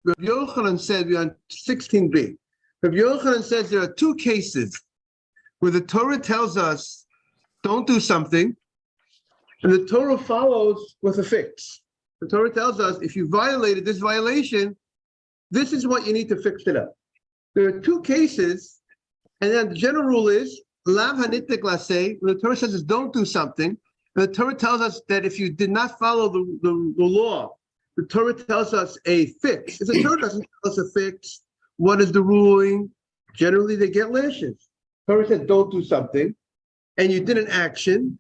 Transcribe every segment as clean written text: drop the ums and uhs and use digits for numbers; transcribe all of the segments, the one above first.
Rabbi Yochanan said, we're on 16b. Rabbi Yochanan says there are two cases where the Torah tells us don't do something, and the Torah follows with a fix. The Torah tells us if you violated this violation, this is what you need to fix it up. There are two cases, and then the general rule is lav hanitik laseh. When the Torah says is don't do something, and the Torah tells us that if you did not follow the law, the Torah tells us a fix. If the Torah doesn't tell us a fix, what is the ruling? Generally, they get lashes. The Torah said don't do something, and you did an action,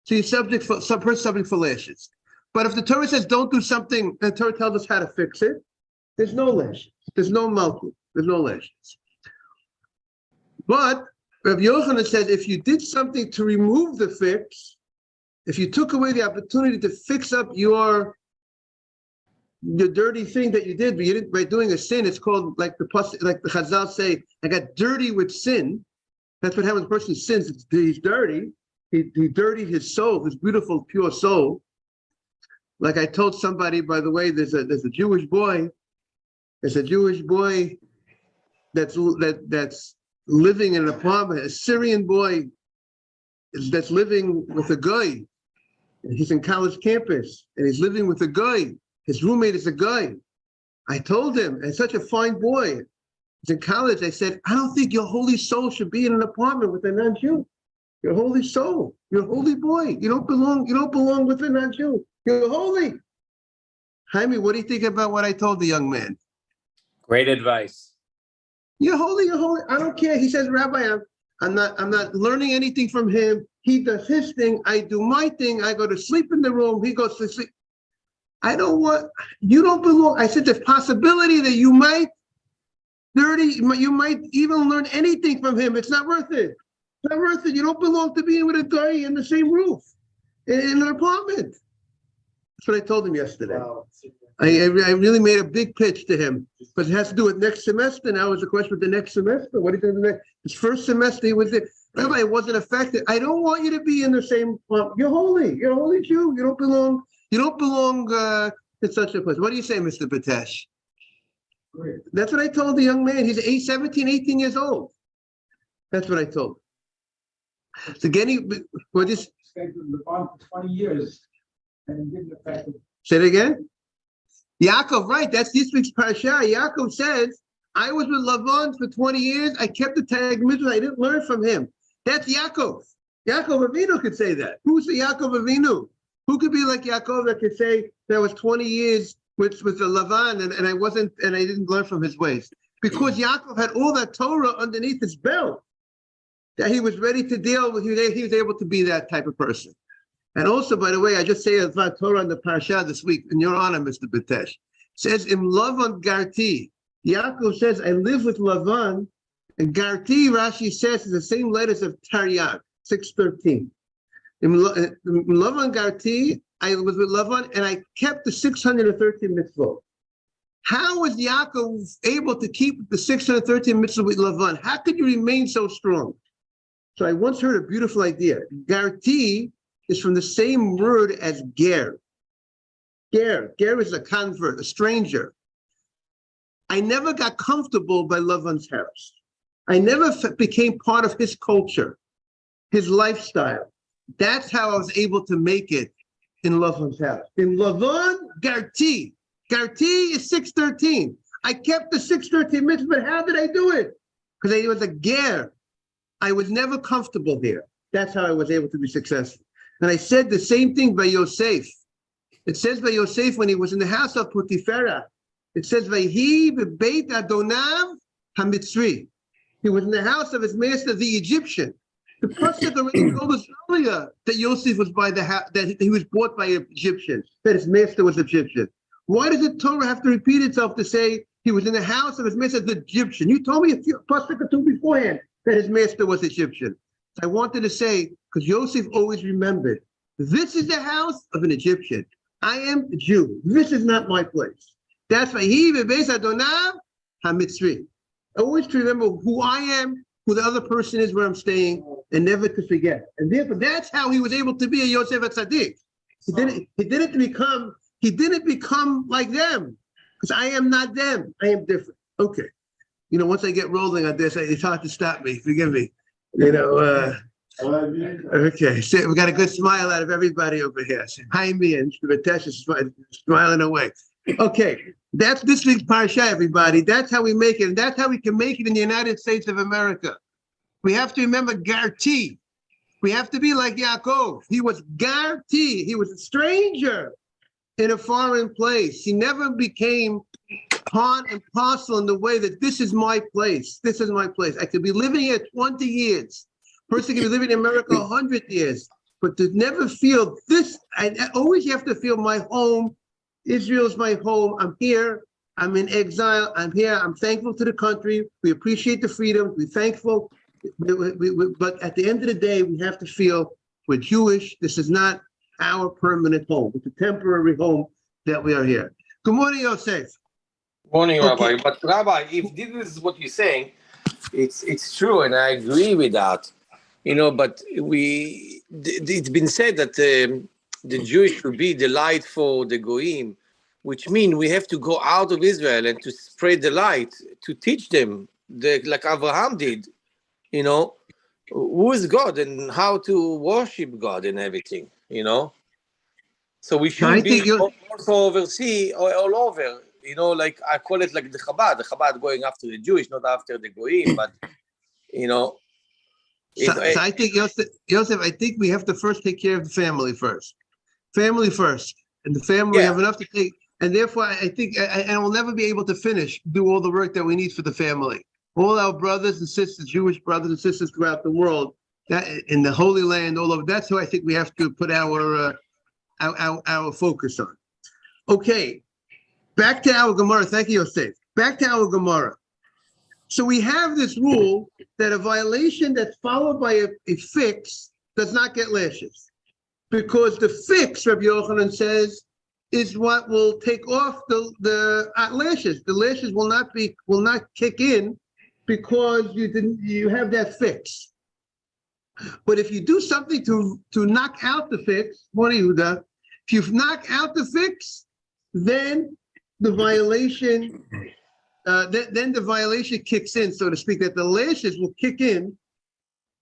so you're subject for lashes. But if the Torah says don't do something, and the Torah tells us how to fix it, there's no lashes. There's no malchut. There's no lashes. But Rabbi Yochanan says if you did something to remove the fix, if you took away the opportunity to fix up your dirty thing that you did, but you didn't by doing a sin, it's called like the Chazal say, I got dirty with sin. That's what happens when a person sins. He's dirty. He dirtied his soul, his beautiful, pure soul. Like I told somebody, by the way, there's a Jewish boy. There's a Jewish boy that's living in an apartment, a Syrian boy that's living with a guy. And he's in college campus, and he's living with a guy. His roommate is a guy. I told him, and such a fine boy. He's in college. I said, I don't think your holy soul should be in an apartment with a non-Jew. Your holy soul, your holy boy. You don't belong with a non-Jew. You're holy. Jaime, what do you think about what I told the young man? Great advice. You're holy, you're holy. I don't care. He says, Rabbi, I'm not learning anything from him. He does his thing. I do my thing. I go to sleep in the room. He goes to sleep. You don't belong. I said, there's possibility that you might even learn anything from him. It's not worth it. It's not worth it. You don't belong to being with a guy in the same roof, in an apartment. That's what I told him yesterday. Wow. I really made a big pitch to him, but it has to do with next semester. Now it's a question with the next semester. What do you think? His first semester, he was there. Rabbi, I wasn't affected. I don't want you to be in the same. You're holy. You're a holy Jew. You don't belong. You don't belong in such a place. What do you say, Mr. Batesh? Great. That's what I told the young man. He's 17, 18 years old. That's what I told him. So getting, what is? The bond for 20 years, and it didn't affect him. Say it again. Yaakov, right? That's this week's parasha. Yaakov says, I was with Lavan for 20 years. I kept the tag mitzvah. I didn't learn from him. That's Yaakov. Yaakov Avinu could say that. Who's the Yaakov Avinu? Who could be like Yaakov that could say that was 20 years with the Lavan and I didn't learn from his ways? Because Yaakov had all that Torah underneath his belt that he was ready to deal with. He was able to be that type of person. And also, by the way, I just say a Torah on the parasha this week, in your honor, Mr. Batesh. It says, Im Lavan Garti. Yaakov says, I live with Lavan, and Garti, Rashi says, is the same letters of Taryag, 6:13. Im Lavan Garti, I was with Lavan, and I kept the 613 mitzvot. How was Yaakov able to keep the 613 mitzvot with Lavan? How could you remain so strong? So I once heard a beautiful idea. Garti is from the same word as ger. Ger is a convert, a stranger. I never got comfortable by Lavan's house. I never became part of his culture, his lifestyle. That's how I was able to make it in Lavan's house. In Lavan, Garti. Garti is 613. I kept the 613 mitzvah, but how did I do it? Because I was a ger. I was never comfortable here. That's how I was able to be successful. And I said the same thing by Yosef. It says by Yosef when he was in the house of Potiphera, it says, Vayhi b'beit Adonav HaMitzri. He was in the house of his master, the Egyptian. The pasuk already told us earlier that Yosef was by the house, that he was bought by an Egyptian, that his master was Egyptian. Why does the Torah have to repeat itself to say he was in the house of his master, the Egyptian? You told me a few pasuk or two beforehand that his master was Egyptian. I wanted to say, because Yosef always remembered, this is the house of an Egyptian. I am a Jew. This is not my place. That's why he bebeis Adonav HaMitzri. Always to remember who I am, who the other person is, where I'm staying, and never to forget. And therefore, that's how he was able to be a Yosef HaTzadik. He didn't become like them. because I am not them. I am different. Okay. Once I get rolling on this, it's hard to stop me. Forgive me. Okay. So we got a good smile out of everybody over here. Hi, me and Vitesh is smiling away. Okay. That's this week's Parsha, everybody. That's how we make it. And that's how we can make it in the United States of America. We have to remember Garti. We have to be like Yaakov. He was Garti. He was a stranger in a foreign place. He never became part and parcel in the way that this is my place. This is my place. I could be living here 20 years. Person could be living in America 100 years. But to never feel this, I always have to feel my home. Israel's my home. I'm here. I'm in exile. I'm here. I'm thankful to the country. We appreciate the freedom. We're thankful. But at the end of the day, we have to feel we're Jewish. This is not our permanent home. It's a temporary home that we are here. Good morning, Yosef. Morning, Okay. Rabbi. But Rabbi, if this is what you're saying, it's true, and I agree with that. But it's been said that the Jewish should be the light for the Goyim, which means we have to go out of Israel and to spread the light, to teach them, like Abraham did, who is God and how to worship God and everything, So we should be also overseas or all over, like I call it like the Chabad going after the Jewish, not after the Goyim, but, So I think, Yosef, I think we have to first take care of the family first. Family first. And the family, we have enough to take. And therefore, I think, and we'll never be able to do all the work that we need for the family. All our brothers and sisters, Jewish brothers and sisters throughout the world, that in the Holy Land, all over. That's who I think we have to put our focus on. Okay, back to our Gemara. Thank you, Yosef. Back to our Gemara. So we have this rule that a violation that's followed by a fix does not get lashes, because the fix, Rabbi Yochanan says, is what will take off the lashes. The lashes will not kick in because you have that fix. But if you do something to knock out the fix, if you knock out the fix, then the violation then the violation kicks in, so to speak. That the lashes will kick in.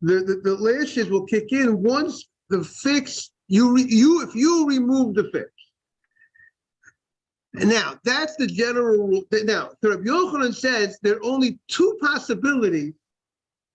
The lashes will kick in once the fix if you remove the fix. And now that's the general rule. Now, Rabbi Yochanan says there are only two possibilities.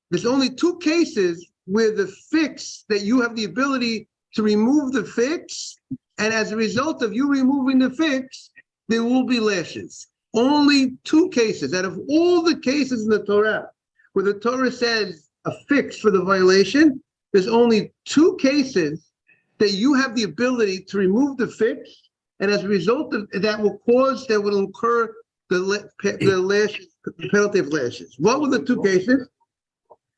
There's only two cases where the fix, that you have the ability to remove the fix, and as a result of you removing the fix, there will be lashes. Only two cases out of all the cases in the Torah where the Torah says a fix for the violation, there's only two cases that you have the ability to remove the fix, and as a result of that will incur the lashes, the penalty of lashes. What were the two cases?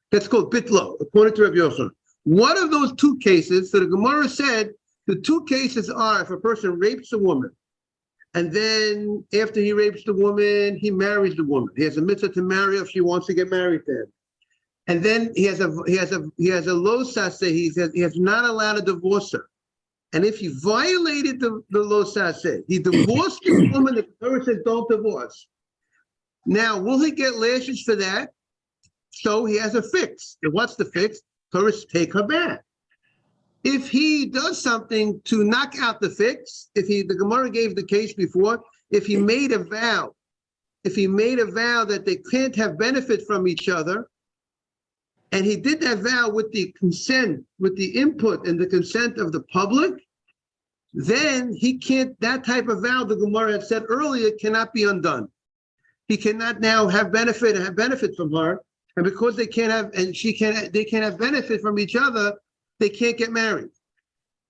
That's called bitlo, according to Rabbi Yochanan. One of those two cases, so the Gemara said, the two cases are if a person rapes a woman, and then after he rapes the woman, he marries the woman. He has a mitzvah to marry her if she wants to get married to him. And then he has a lo saseh. He has not allowed to divorce her. And if he violated the lo saseh, he divorced the woman. The Torah says don't divorce. Now, will he get lashes for that? So he has a fix. And what's the fix? Torah says take her back. If he does something to knock out the fix, the Gemara gave the case before, if he made a vow that they can't have benefit from each other, and he did that vow with the consent, with the input and the consent of the public, then he can't, that type of vow, the Gemara had said earlier, cannot be undone. He cannot now have benefit from her, and because they can't have benefit from each other, they can't get married.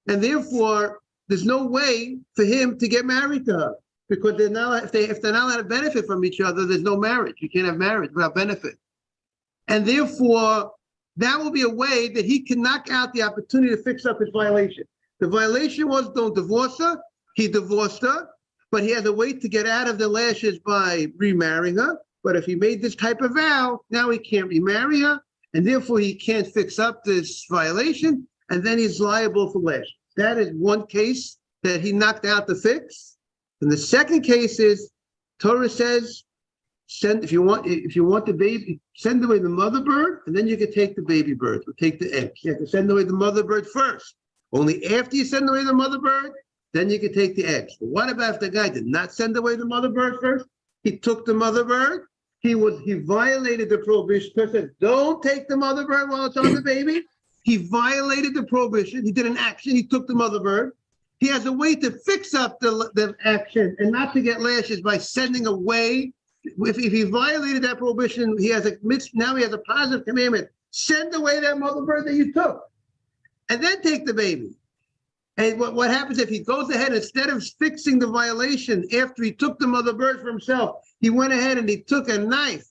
And therefore, there's no way for him to get married to her, because they're not, if they're not allowed to benefit from each other, there's no marriage. You can't have marriage without benefit. And therefore, that will be a way that he can knock out the opportunity to fix up his violation. The violation was don't divorce her. He divorced her, but he has a way to get out of the lashes by remarrying her. But if he made this type of vow, now he can't remarry her, and therefore he can't fix up this violation, and then he's liable for lashes. That is one case that he knocked out the fix. And the second case is Torah says, if you want the baby, send away the mother bird, and then you can take the baby bird or take the eggs. You have to send away the mother bird first. Only after you send away the mother bird, then you can take the eggs. But what about if the guy did not send away the mother bird first? He took the mother bird. He violated the prohibition. Torah says, don't take the mother bird while it's on the baby. He violated the prohibition. He did an action. He took the mother bird. He has a way to fix up the action and not to get lashes by sending away. If he violated that prohibition, now he has a positive commandment. Send away that mother bird that you took, and then take the baby. And what happens if he goes ahead, instead of fixing the violation after he took the mother bird for himself, he went ahead and he took a knife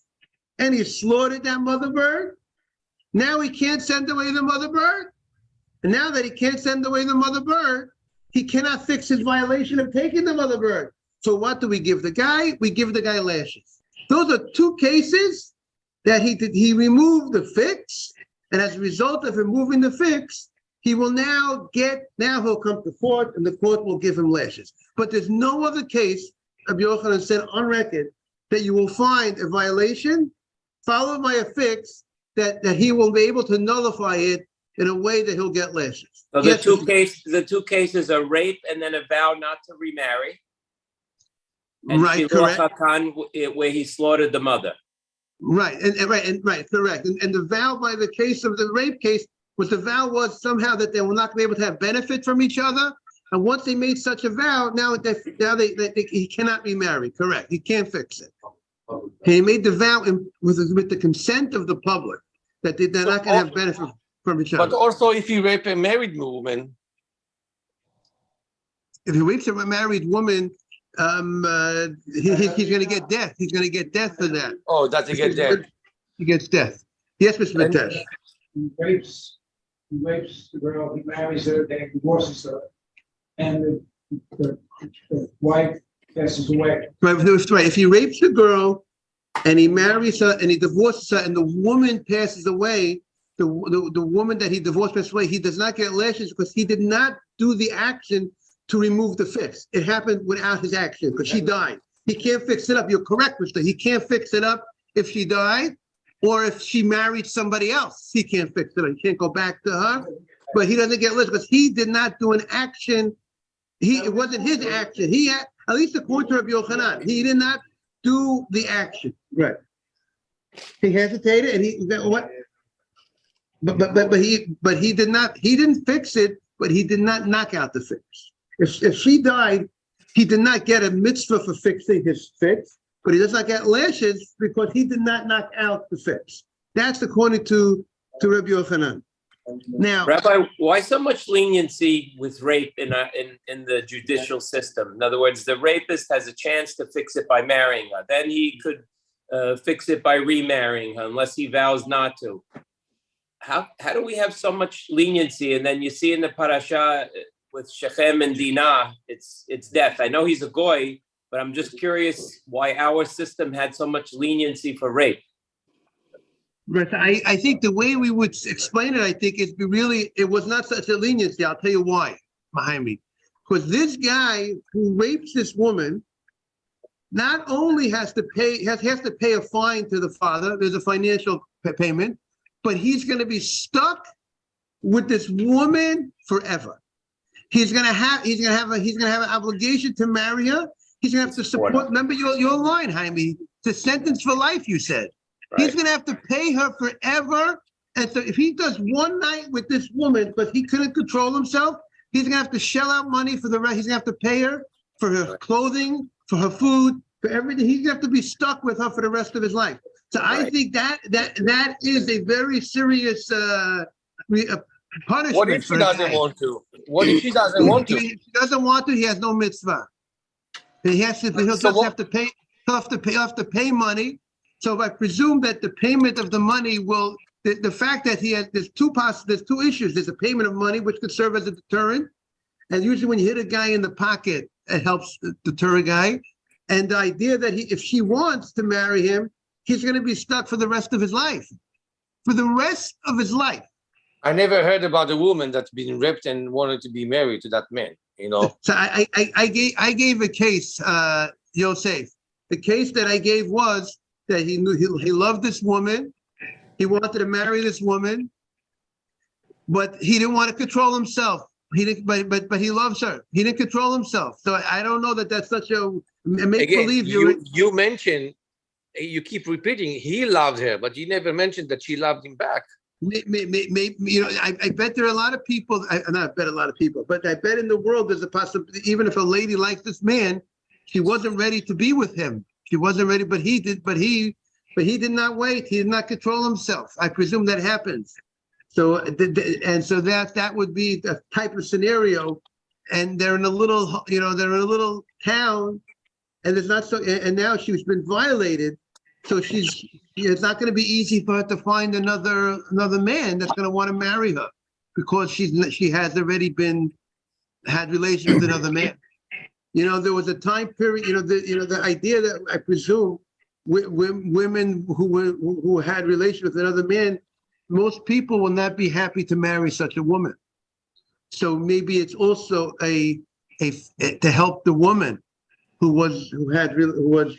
and he slaughtered that mother bird? Now he can't send away the mother bird. And now that he can't send away the mother bird, he cannot fix his violation of taking the mother bird. So what do we give the guy? We give the guy lashes. Those are two cases that he removed the fix, and as a result of removing the fix, he'll come to court, and the court will give him lashes. But there's no other case, Rabbi Yochanan said on record, that you will find a violation followed by a fix that he will be able to nullify it in a way that he'll get lashes. So the two cases are rape and then a vow not to remarry. And right, correct. Hakan, where he slaughtered the mother. Right, correct. And the vow by the case of the rape case was somehow that they were not going to be able to have benefit from each other. And once they made such a vow, he cannot remarry. Correct. He can't fix it. He made the vow with the consent of the public that they're not going to have benefit from each other. But also, if he raped a married woman, if he rapes a married woman, he's going to get death. He's going to get death for that. oh, does he get death? He gets death. Yes, Mr. Mitesh. He rapes the girl, he marries her, then he divorces her, and the wife passes away. Right. If he rapes a girl and he marries her and he divorces her and the woman passes away, the woman that he divorced passes away, he does not get lashes because he did not do the action to remove the fix. It happened without his action because she died. He can't fix it up. You're correct, Mr. He can't fix it up if she died or if she married somebody else. He can't fix it up. He can't go back to her, but he doesn't get lashes because he did not do an action. It wasn't his action. He had, at least according to Rabbi Yochanan, he did not do the action. Right. He hesitated and he what? But he did not. He didn't fix it, but he did not knock out the fix. If she died, he did not get a mitzvah for fixing his fix, but he does not get lashes because he did not knock out the fix. That's according to Rabbi Yochanan. Now, Rabbi, why so much leniency with rape in the judicial system? In other words, the rapist has a chance to fix it by marrying her. Then he could fix it by remarrying her unless he vows not to. How do we have so much leniency? And then you see in the parasha with Shechem and Dinah, it's death. I know he's a goy, but I'm just curious why our system had so much leniency for rape. Right. I think the way we would explain it, I think it was not such a leniency. I'll tell you why, Mahami. Because this guy who rapes this woman not only has to pay a fine to the father, there's a financial payment, but he's going to be stuck with this woman forever. He's going to have an obligation to marry her. He's going to have to support. Remember your line, Jaime. The sentence for life, you said. Right. He's going to have to pay her forever. And so if he does one night with this woman, but he couldn't control himself, he's going to have to shell out money for the rest. He's going to have to pay her for her clothing, for her food, for everything. He's going to have to be stuck with her for the rest of his life. So right. I think that is a very serious punishment. What if she doesn't want to? What if she doesn't want to? If she doesn't want to, he has no mitzvah. He'll have to pay money. So I presume that the payment of the money will, the fact that there's two issues. There's a payment of money, which could serve as a deterrent. And usually when you hit a guy in the pocket, it helps deter a guy. And the idea that if she wants to marry him, he's going to be stuck for the rest of his life. For the rest of his life. I never heard about a woman that's been raped and wanted to be married to that man, you know. So I gave a case, Yosef. The case that I gave was that he knew he loved this woman. He wanted to marry this woman, but he didn't want to control himself. He didn't, but he loves her. He didn't control himself. So I don't know that that's such a make believe. You mentioned, you keep repeating he loved her, but you never mentioned that she loved him back. You know, I bet there are a lot of people. Not bet a lot of people, but I bet in the world there's a possibility. Even if a lady likes this man, she wasn't ready to be with him. She wasn't ready, but he did. But he did not wait. He did not control himself. I presume that happens. So that would be the type of scenario. And they're in a little, you know, they're in a little town, and there's not so. And now she's been violated, so it's not going to be easy for her to find another man that's going to want to marry her, because she has already had relations with another man. You know, there was a time period. You know, the idea that I presume women who had relations with another man, most people will not be happy to marry such a woman. So maybe it's also to help the woman who was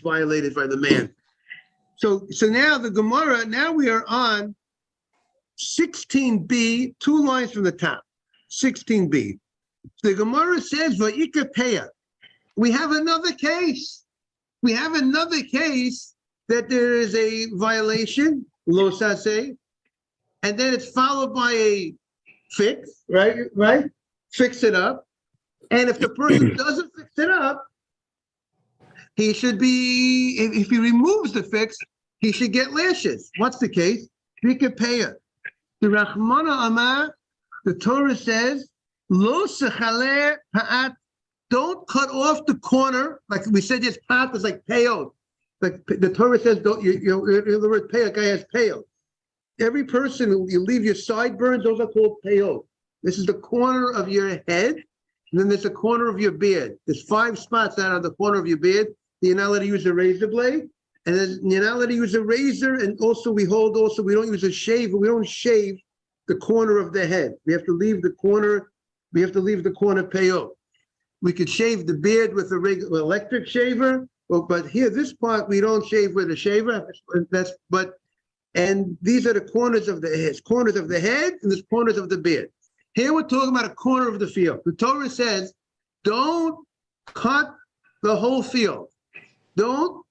violated by the man. So now the Gemara, now we are on 16b, 2 lines from the top, 16b. The Gemara says, Va'ikapeya. We have another case. We have another case that there is a violation, lo saseh, and then it's followed by a fix, right? Fix it up. And if the person doesn't fix it up, he should be, if he removes the fix, he should get lashes. What's the case? V'ikapeya. The Rachmana Amar, the Torah says, lo sechaleh ha'at. Don't cut off the corner, like we said. Yes, pat is like payot. Like the Torah says, don't the word payot, guy has payot. Every person, you leave your sideburns, those are called payot. This is the corner of your head, and then there's the corner of your beard. There's 5 spots out on the corner of your beard. You're not allowed to use a razor blade, and then you're not allowed to use a razor. And also, we don't use a shaver. We don't shave the corner of the head. We have to leave the corner. We have to leave the corner payot. We could shave the beard with a regular electric shaver, but here, this part, we don't shave with a shaver. And these are the corners of the head, and the corners of the beard. Here we're talking about a corner of the field. The Torah says, don't cut the whole field. You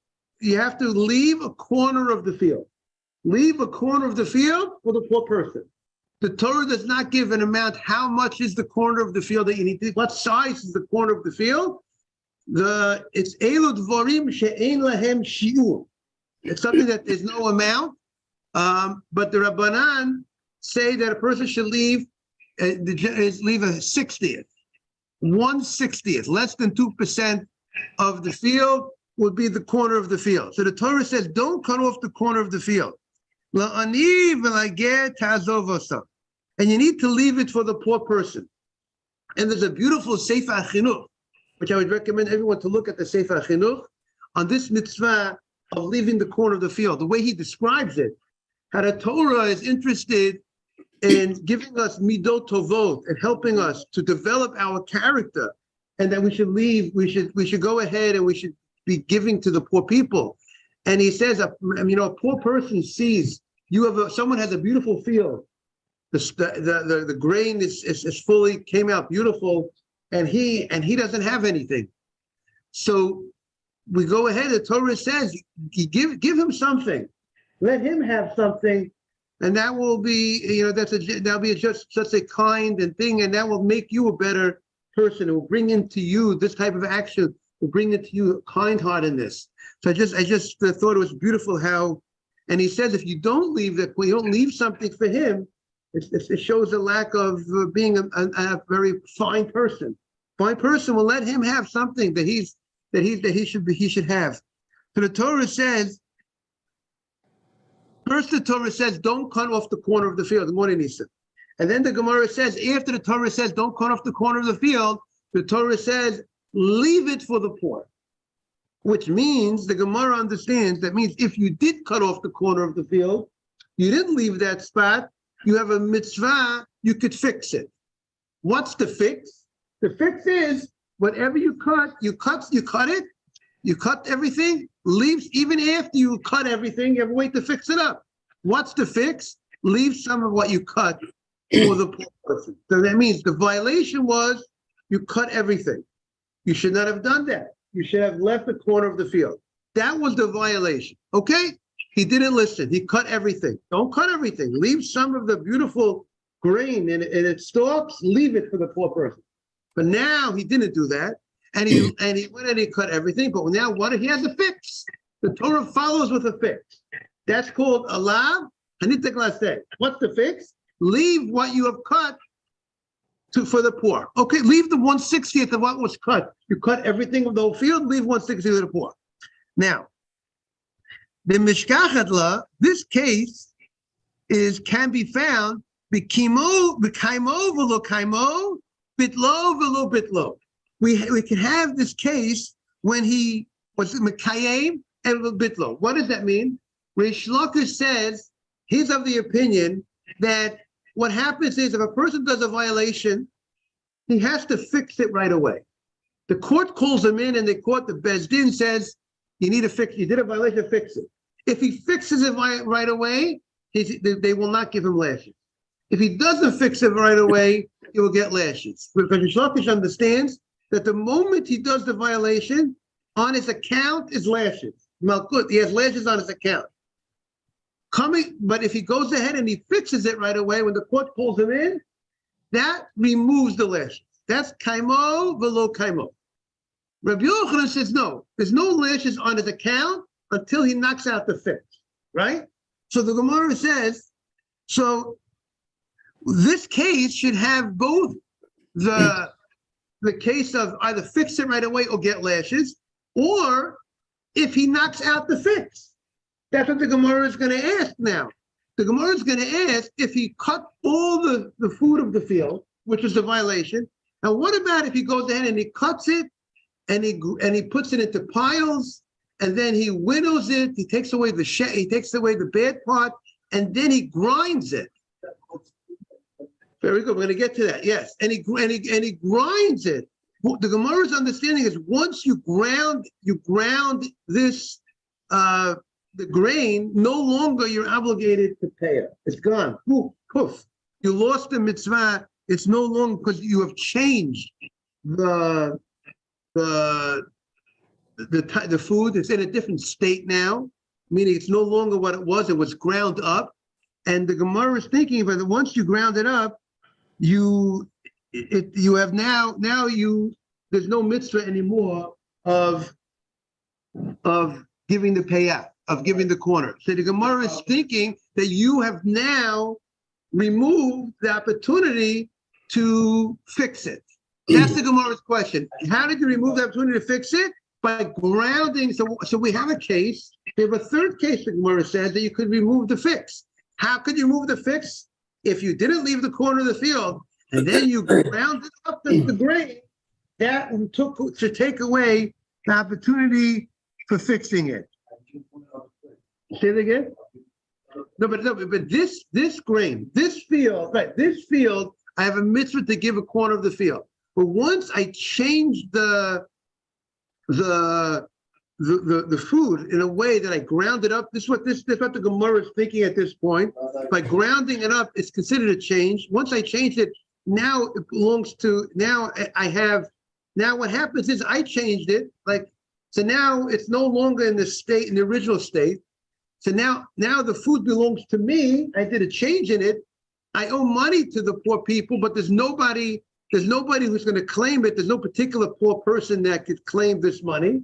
have to leave a corner of the field. Leave a corner of the field for the poor person. The Torah does not give an amount. How much is the corner of the field that you need to? What size is the corner of the field? It's elud dvarim she'ein lahem shiur. It's something that there's no amount. But the Rabbanan say that a person should leave a 60th, 1/60th, less than 2% of the field would be the corner of the field. So the Torah says, don't cut off the corner of the field. And you need to leave it for the poor person. And there's a beautiful Sefer Chinuch, which I would recommend everyone to look at the Sefer Chinuch on this mitzvah of leaving the corner of the field. The way he describes it, how the Torah is interested in giving us midot tovot and helping us to develop our character, and that we should go ahead and we should be giving to the poor people. And he says, a poor person sees someone has a beautiful field. The grain is fully came out beautiful, and he doesn't have anything. So we go ahead. The Torah says, give him something, let him have something, and that will be that'll be just such a kind and thing, and that will make you a better person. It will bring into you this type of action. Will bring into you kind-heartedness. So I just thought it was beautiful how, and he says if you don't leave something for him, it shows a lack of being a very fine person. Fine person will let him have something that he should have. So the Torah says, first the Torah says, don't cut off the corner of the field. Good morning, Nisa. And then the Gemara says, after the Torah says, don't cut off the corner of the field, the Torah says, leave it for the poor. Which means the Gemara understands that means if you did cut off the corner of the field, you didn't leave that spot, you have a mitzvah, you could fix it. What's the fix? The fix is whatever you cut it, you cut everything, leaves, even after you cut everything, you have a way to fix it up. What's the fix? Leave some of what you cut for the poor person. So that means the violation was you cut everything. You should not have done that. You should have left the corner of the field. That was the violation, okay? He didn't listen. He cut everything. Don't cut everything. Leave some of the beautiful grain in its stalks. Leave it for the poor person. But now he didn't do that, and he went and he cut everything. But now what? He has a fix. The Torah follows with a fix. That's called alav hanitek laseh. What's the fix? Leave what you have cut for the poor. Okay, leave the 1/60th of what was cut. You cut everything of the whole field. Leave 1/60th of the poor. Now, the mishkachet la, this case can be found b'kimo v'lo kaimo bitlo v'lo bitlo. We can have this case when he was mekayim and bitlo. What does that mean? Reish Lakish says he's of the opinion that what happens is if a person does a violation, he has to fix it right away. The court calls him in, and the Beis Din says, you need to fix, you did a violation, fix it. If he fixes it right away, they will not give him lashes. If he doesn't fix it right away, he will get lashes. Because Reish Lakish understands that the moment he does the violation, on his account is lashes. Malkut, he has lashes on his account. But if he goes ahead and he fixes it right away, when the court pulls him in, that removes the lashes. That's kaimo velo kaimo. Rabbi Yochanan says no, there's no lashes on his account until he knocks out the fix, right? So the Gemara says, so this case should have both the case of either fix it right away or get lashes, or if he knocks out the fix. That's what the Gemara is going to ask now. The Gemara is going to ask if he cut all the food of the field, which is the violation. And what about if he goes ahead and he cuts it and he puts it into piles, and then he winnows it, he takes away the bad part, and then he grinds it. Very good. We're going to get to that. Yes, and he grinds it. The Gemara's understanding is once you ground this the grain, no longer you're obligated to pay it. It's gone. Poof. You lost the mitzvah. It's no longer, because you have changed the food. It's in a different state now, meaning it's no longer what it was. It was ground up, and the Gemara is thinking about that once you ground it up, you have now there's no mitzvah anymore of giving the payout, of giving the corner. So the Gemara is thinking that you have now removed the opportunity to fix it. That's the Gemara's question. How did you remove the opportunity to fix it? By grounding. So we have a case. We have a third case, the Gemara says, that you could remove the fix. How could you remove the fix? If you didn't leave the corner of the field and then you grounded up the grain, that should take away the opportunity for fixing it. Say it again? No, but this grain, this field, I have a mitzvah to give a corner of the field. But once I change the food in a way that I ground it up, this is what the Gemara is thinking at this point. By grounding it up, it's considered a change. Once I change it, now it belongs to, now what happens is I changed it, so now it's no longer in the original state. So now the food belongs to me. I did a change in it. I owe money to the poor people, but there's nobody who's going to claim it. There's no particular poor person that could claim this money.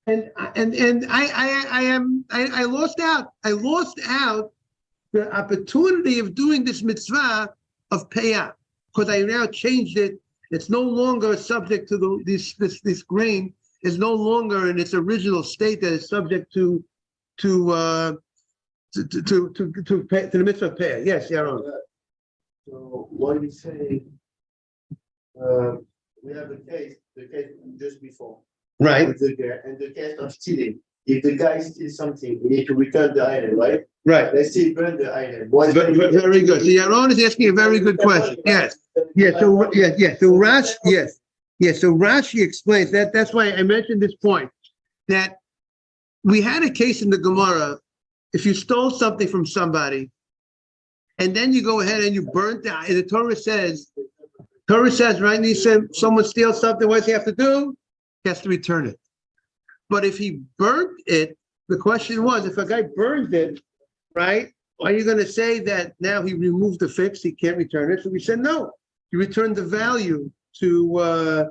And I lost out. I lost out the opportunity of doing this mitzvah of payah, because I now changed it. It's no longer subject to this grain is no longer in its original state that is subject to the mitzvah of payah. Yes, Yaron. So what you say? We have the case just before. Right. And the case of stealing. If the guy steals something, we need to return the item, right? Right. Let's still burn the item. Very good. So Yaron is asking a very good question. Yes. Yes. So yes. So Rashi. Yes. Yes. So Rashi explains that. That's why I mentioned this point. That we had a case in the Gemara. If you stole something from somebody, and then you go ahead and you burnt it, and the Torah says, right? And he said, someone steals something, what does he have to do? He has to return it. But if he burnt it, the question was, if a guy burns it, right? Are you going to say that now he removed the fix, he can't return it? So we said, no, you return the value to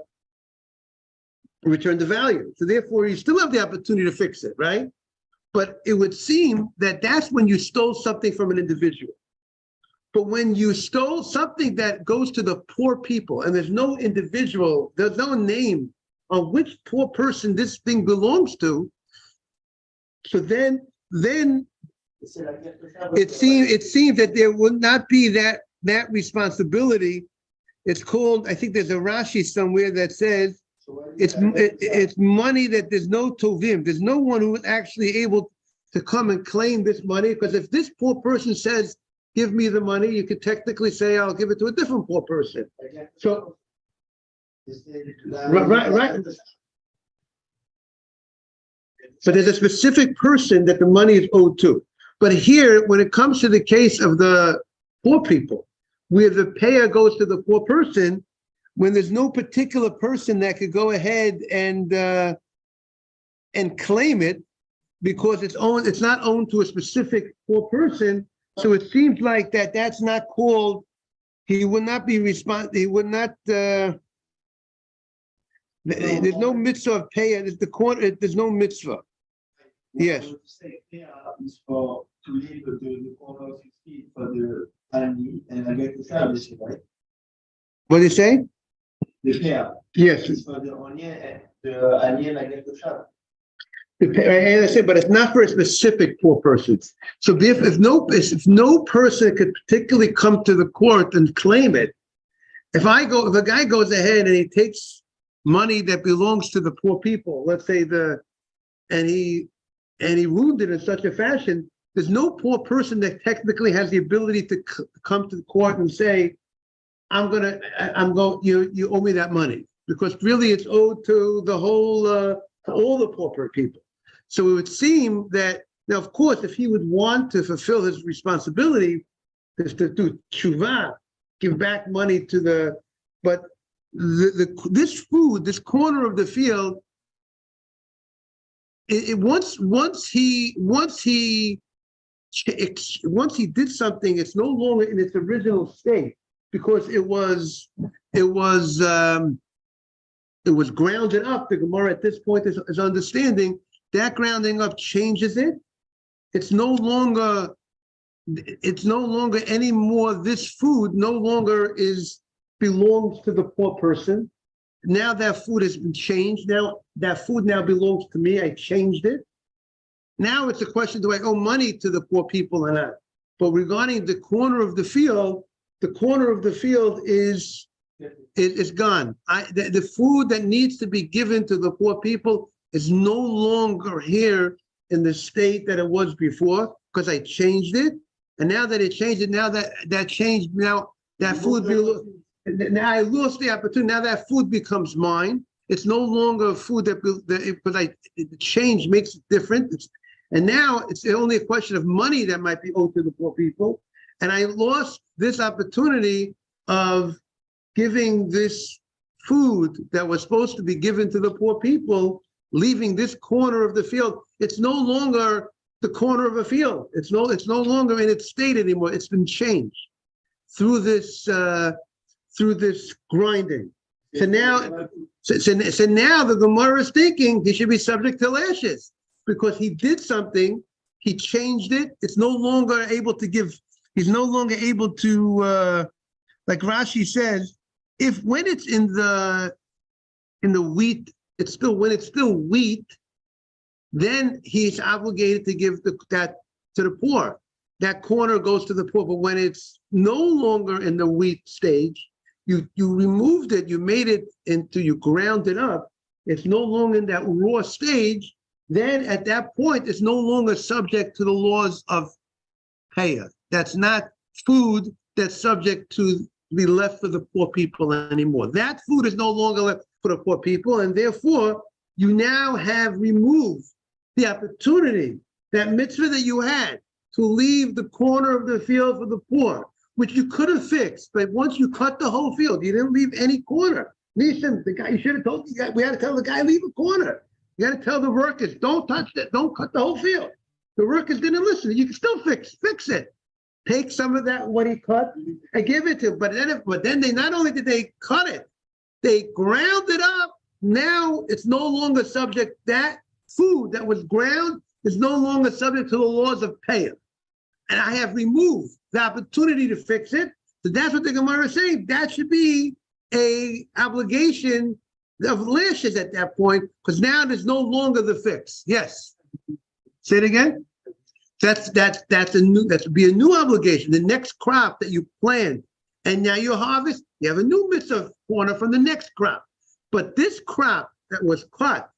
return the value. So therefore, you still have the opportunity to fix it, right? But it would seem that that's when you stole something from an individual. But when you stole something that goes to the poor people, and there's no individual, there's no name on which poor person this thing belongs to, so then it seems that there would not be that responsibility. It's called, I think there's a Rashi somewhere that says it's money that there's no tovim. There's no one who is actually able to come and claim this money, because if this poor person says, give me the money, you could technically say, I'll give it to a different poor person. So, right. But there's a specific person that the money is owed to. But here, when it comes to the case of the poor people, where the payer goes to the poor person, when there's no particular person that could go ahead and claim it, because it's not owned to a specific poor person. So it seems like that's not called, he would not be he would not, there's no mitzvah of payer, there's no mitzvah. Yes. Is for to leave the corner of his feet for the ani and I get the service, right? What do you say? The pair. Yes. It's for the onion and the onion I get the shop. And I say, but it's not for a specific poor person. So if no person could particularly come to the court and claim it, if a guy goes ahead and he takes money that belongs to the poor people, let's say and he ruined it in such a fashion, there's no poor person that technically has the ability to come to the court and say, you owe me that money, because really it's owed to the whole, to all the poor people. So it would seem that, now, of course, if he would want to fulfill his responsibility, is to do tshuva, give back money to but this food, this corner of the field, once he did something, it's no longer in its original state, because it was grounded up. The Gemara at this point is understanding that grounding up changes it. It's no longer anymore. This food no longer belongs to the poor person. Now that food has been changed. Now that food now belongs to me. I changed it. Now it's a question: do I owe money to the poor people or not? But regarding the corner of the field is gone. The food that needs to be given to the poor people is no longer here in the state that it was before, because I changed it. And now that it changed it, now that changed, now that food, now I lost the opportunity. Now that food becomes mine. It's no longer food the change makes it different. And now it's only a question of money that might be owed to the poor people. And I lost this opportunity of giving this food that was supposed to be given to the poor people, leaving this corner of the field. It's no longer the corner of a field. It's no longer in its state anymore. It's been changed through this grinding. So now the Gemara is thinking he should be subject to lashes, because he did something, he changed it. It's no longer able to give. He's no longer able to, like Rashi says, when it's in the wheat, when it's still wheat, then he's obligated to give that to the poor. That corner goes to the poor. But when it's no longer in the wheat stage, you removed it, you made it you ground it up. It's no longer in that raw stage. Then at that point, it's no longer subject to the laws of payah. That's not food that's subject to be left for the poor people anymore. That food is no longer left for the poor people, and therefore you now have removed the opportunity, that mitzvah that you had to leave the corner of the field for the poor, which you could have fixed, but once you cut the whole field, you didn't leave any corner. Listen, the guy, you should have told the guy, we had to tell the guy, leave a corner. You got to tell the workers, don't touch it, don't cut the whole field. The workers didn't listen. You can still fix it. Take some of that, what he cut, and give it to him. But then they not only did they cut it, they ground it up. Now it's no longer subject, that food that was ground is no longer subject to the laws of payah. And I have removed the opportunity to fix it. So that's what the Gemara is saying. That should be a obligation of lashes at that point, because now there's no longer the fix. Yes. Say it again. That's would be a new obligation. The next crop that you plant, and now you harvest, you have a new mitzvah corner from the next crop. But this crop that was cut,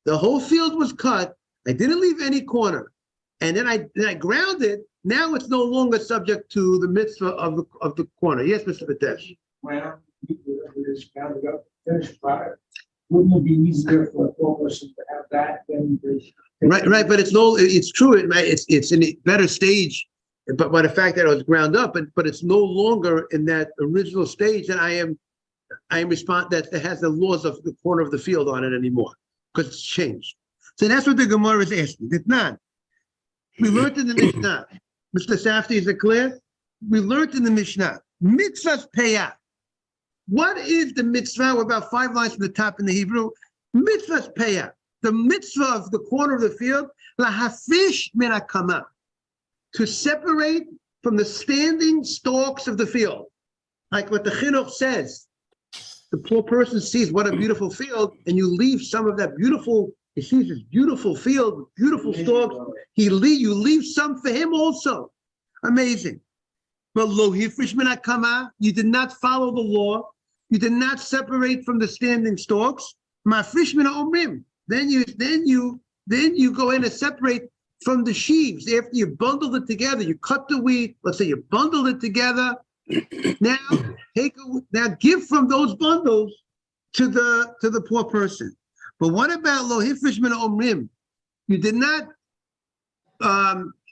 the whole field was cut. I didn't leave any corner, and then I ground it. Now it's no longer subject to the mitzvah of the corner. Yes, Mr. Vitesh. Well, it's grounded up, finished product. Wouldn't it be easier for a poor person to have that than the? Right, but it's true. It's in a better stage, but by the fact that it was ground up, but it's no longer in that original stage that I am that has the laws of the corner of the field on it anymore, because it's changed. So that's what the Gemara is asking. It's not. We learned in the Mishnah. Mr. Safdie, is it clear? We learned in the Mishnah. Mitzvah's payah. What is the mitzvah? We're about 5 lines from the top in the Hebrew. Mitzvah's payah. The mitzvah of the corner of the field, lahafish min hakama, to separate from the standing stalks of the field. Like what the chinuch says. The poor person sees what a beautiful field, and you leave some of that beautiful, he sees this beautiful field, beautiful stalks. You leave some for him also. Amazing. But lo hifrish min hakama, you did not follow the law. You did not separate from the standing stalks. Ma'afrish min ha'omrim. Then you go in and separate from the sheaves. After you bundled it together, you cut the wheat. Let's say you bundled it together. Now give from those bundles to the poor person. But what about lo hifrish min ha'omrim? You did not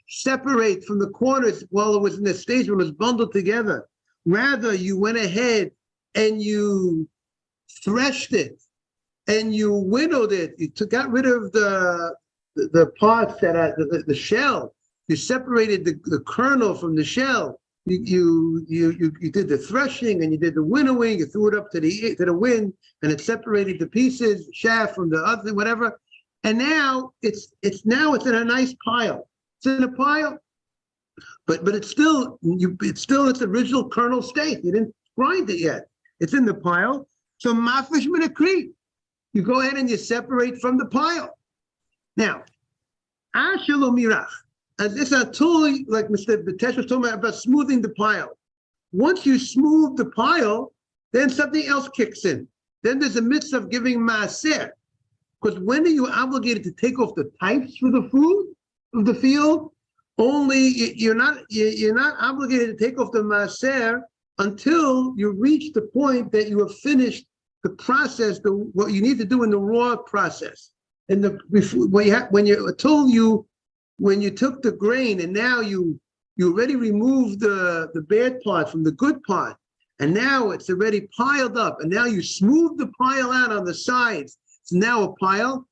separate from the corners while it was in the stage when it was bundled together. Rather, you went ahead and you threshed it. And you winnowed it. You got rid of the parts that are the shell. You separated the kernel from the shell. You did the threshing and you did the winnowing. You threw it up to the wind, and it separated the pieces, chaff from the other, whatever. And now it's in a nice pile. It's in a pile, but it's still its original kernel state. You didn't grind it yet. It's in the pile. So mafish min hakri. You go ahead and you separate from the pile. Now, ashelo mirach, and this is a tool like Mr. Bitesh was talking about smoothing the pile. Once you smooth the pile, then something else kicks in. Then there's a mitzvah of giving maaser, because when are you obligated to take off the types for the food of the field? Only you're not obligated to take off the maaser until you reach the point that you have finished the process, what you need to do in the raw process. And when you took the grain and now you already removed the bad part from the good part, and now it's already piled up, and now you smooth the pile out on the sides. It's now a pile.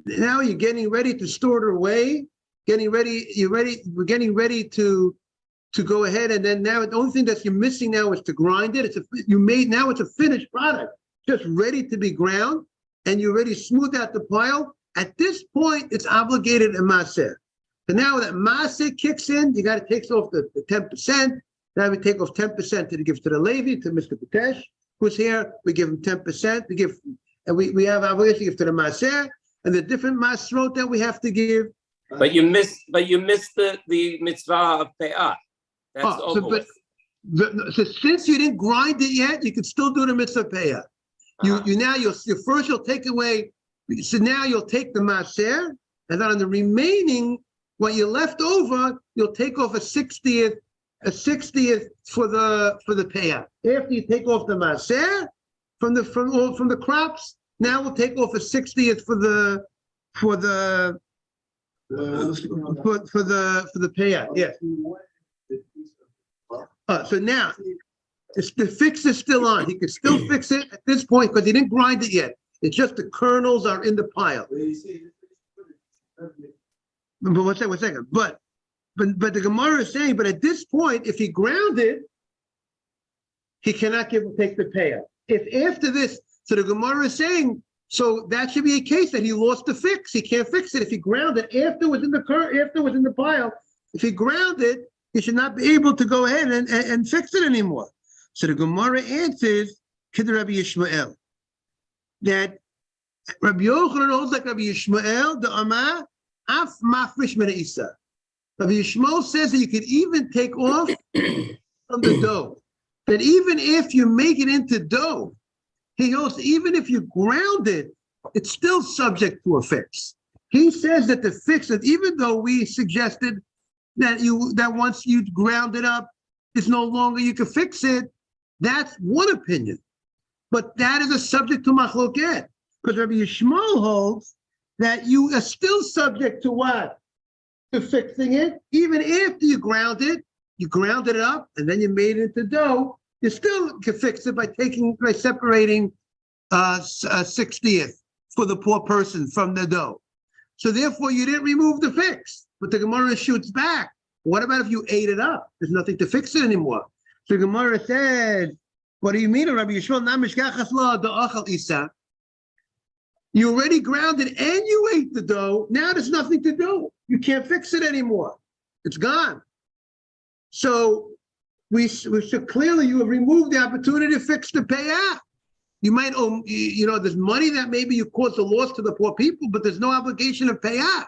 Now you're getting ready to store it away. We're getting ready to go ahead, and then now the only thing that you're missing now is to grind it. Now it's a finished product, just ready to be ground, and you already smoothed out the pile. At this point, it's obligated in maaser. So now that maaser kicks in, you got to take off the 10%. Now we take off 10% to give to the Levi, to Mr. Bitesh, who's here. We give him 10%. We have obligation to give to the maaser, and the different maasrot that we have to give. But you missed the mitzvah of payah. That's over with. So since you didn't grind it yet, you can still do the mitzvah payah. You'll take away. So now you'll take the maaser, and then on the remaining, what you left over, you'll take off a 60th for the payah. After you take off the maaser from the crops, now we'll take off a 60th for the for the payout, yeah. So now, the fix is still on. He can still fix it at this point because he didn't grind it yet. It's just the kernels are in the pile. But one second. But the Gemara is saying, but at this point, if he ground it, he cannot take the payout. If after this, so the Gemara is saying, so that should be a case that he lost the fix. He can't fix it if he ground it after it was in the pile. If he ground it, he should not be able to go ahead and fix it anymore. So the Gemara answers, Kid Rabbi Yishmael, that Rabbi Yochanan holds like Rabbi Yishmael, the Amah, Af Mafrish Min Isa. Rabbi Yishmael says that you can even take off from the dough. That even if you make it into dough, he holds even if you ground it, it's still subject to a fix. He says that the fix, that even though we suggested that once you ground it up, it's no longer you can fix it. That's one opinion, but that is a subject to machloket, because Rabbi Yishmael holds that you are still subject to what? To fixing it, even after you grounded it up, and then you made it into dough. You still can fix it by separating 60th for the poor person from the dough. So therefore, you didn't remove the fix, but the Gemara shoots back. What about if you ate it up? There's nothing to fix it anymore. So Gemara says, what do you mean, Rabbi Yishmael? You already grounded and you ate the dough. Now there's nothing to do. You can't fix it anymore. It's gone. So we should clearly, you have removed the opportunity to fix the payout. You might owe, there's money that maybe you caused a loss to the poor people, but there's no obligation of payout.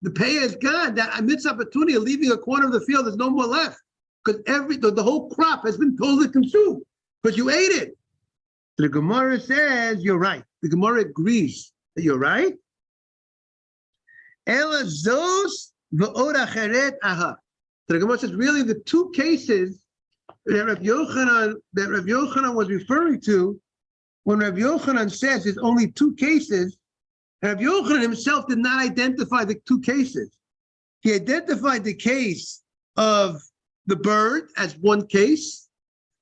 The payout is gone. That amidst opportunity of leaving a corner of the field, there's no more left. Because the whole crop has been totally consumed because you ate it. The Gemara says you're right. The Gemara agrees that you're right. Ela zos v'od acheret aha. So the Gemara says really the two cases that Rabbi Yochanan was referring to, when Rabbi Yochanan says there's only two cases, Rabbi Yochanan himself did not identify the two cases. He identified the case of the bird as one case,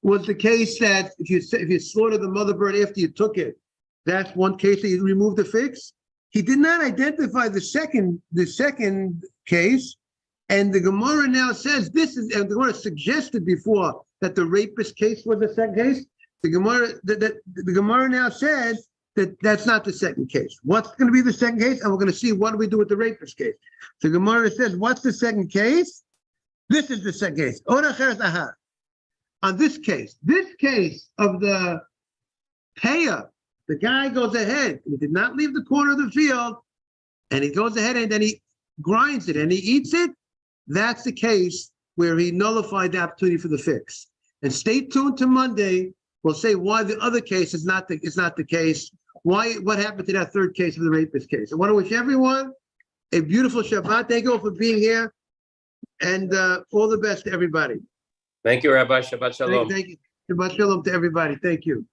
was the case that if you slaughter the mother bird after you took it, that's one case that you remove the fix. He did not identify the second case, and the Gemara now says and the Gemara suggested before that the rapist case was the second case. The Gemara now says that that's not the second case. What's going to be the second case? And we're going to see what do we do with the rapist case. The Gemara says, what's the second case? This is the second case. On this case of the payer, the guy goes ahead. He did not leave the corner of the field, and he goes ahead and then he grinds it and he eats it. That's the case where he nullified the opportunity for the fix. And stay tuned to Monday. We'll say why the other case is not the case. What happened to that third case of the rapist case? I want to wish everyone a beautiful Shabbat. Thank you all for being here, and all the best to everybody. Thank you, Rabbi. Shabbat Shalom. Thank you. Shabbat Shalom to everybody. Thank you.